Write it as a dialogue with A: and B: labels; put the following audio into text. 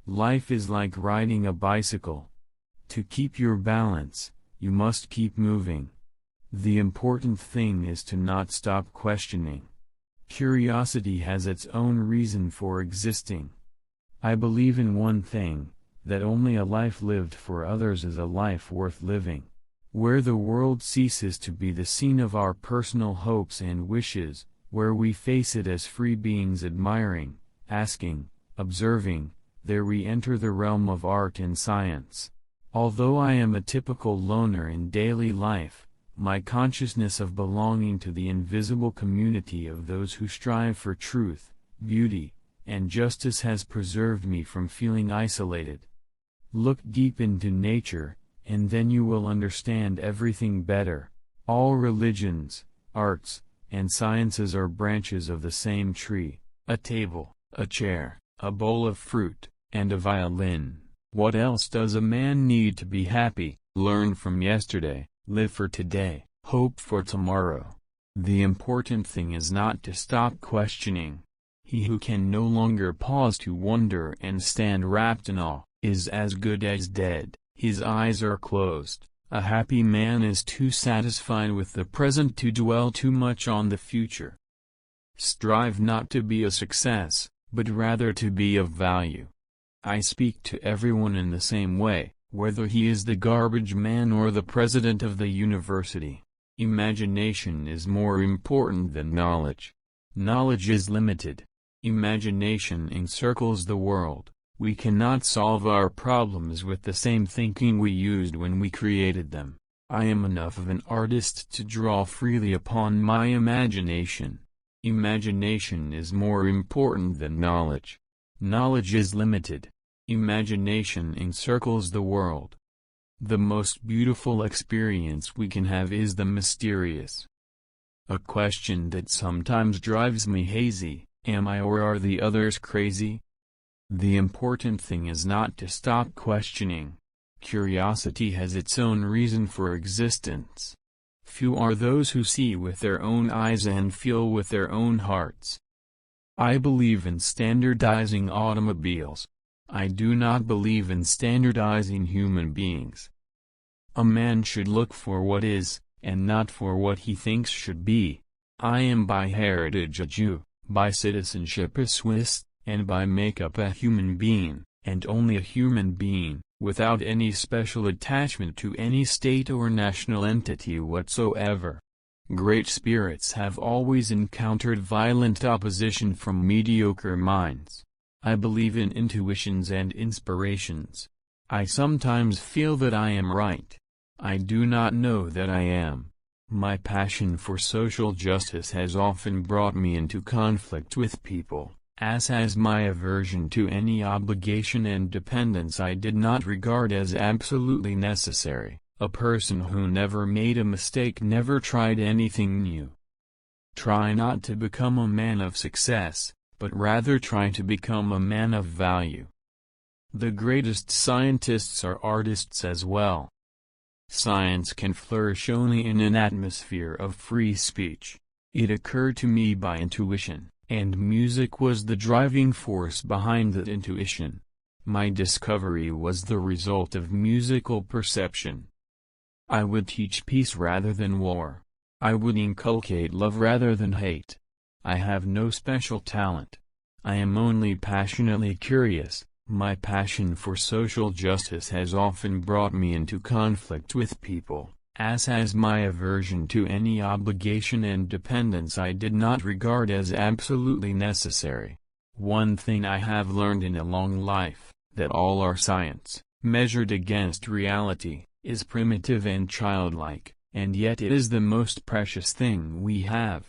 A: Life is like riding a bicycle. To keep your balance, you must keep moving. The important thing is to not stop questioning. Curiosity has its own reason for existing. I believe in one thing, that only a life lived for others is a life worth living. Where the world ceases to be the scene of our personal hopes and wishes, where we face it as free beings admiring, asking, observing, there we enter the realm of art and science. Although I am a typical loner in daily life, my consciousness of belonging to the invisible community of those who strive for truth, beauty, and justice has preserved me from feeling isolated. Look deep into nature, and then you will understand everything better. All religions, arts, and sciences are branches of the same tree. A table, a chair, a bowl of fruit, and a violin. What else does a man need to be happy? Learn from yesterday, live for today, hope for tomorrow. The important thing is not to stop questioning. He who can no longer pause to wonder and stand wrapped in awe, is as good as dead. His eyes are closed. A happy man is too satisfied with the present to dwell too much on the future. Strive not to be a success, but rather to be of value. I speak to everyone in the same way, whether he is the garbage man or the president of the university. Imagination is more important than knowledge. Knowledge is limited. Imagination encircles the world. We cannot solve our problems with the same thinking we used when we created them. I am enough of an artist to draw freely upon my imagination. Imagination is more important than knowledge. Knowledge is limited. Imagination encircles the world. The most beautiful experience we can have is the mysterious. A question that sometimes drives me hazy: am I or are the others crazy? The important thing is not to stop questioning. Curiosity has its own reason for existence. Few are those who see with their own eyes and feel with their own hearts. I believe in standardizing automobiles. I do not believe in standardizing human beings. A man should look for what is, and not for what he thinks should be. I am by heritage a Jew, by citizenship a Swiss, and by makeup a human being, and only a human being, without any special attachment to any state or national entity whatsoever. Great spirits have always encountered violent opposition from mediocre minds. I believe in intuitions and inspirations. I sometimes feel that I am right. I do not know that I am. My passion for social justice has often brought me into conflict with people, as has my aversion to any obligation and dependence I did not regard as absolutely necessary. A person who never made a mistake never tried anything new. Try not to become a man of success, but rather try to become a man of value. The greatest scientists are artists as well. Science can flourish only in an atmosphere of free speech. It occurred to me by intuition, and music was the driving force behind that intuition. My discovery was the result of musical perception. I would teach peace rather than war. I would inculcate love rather than hate. I have no special talent. I am only passionately curious. My passion for social justice has often brought me into conflict with people, as has my aversion to any obligation and dependence I did not regard as absolutely necessary. One thing I have learned in a long life, that all our science, measured against reality, is primitive and childlike, and yet it is the most precious thing we have.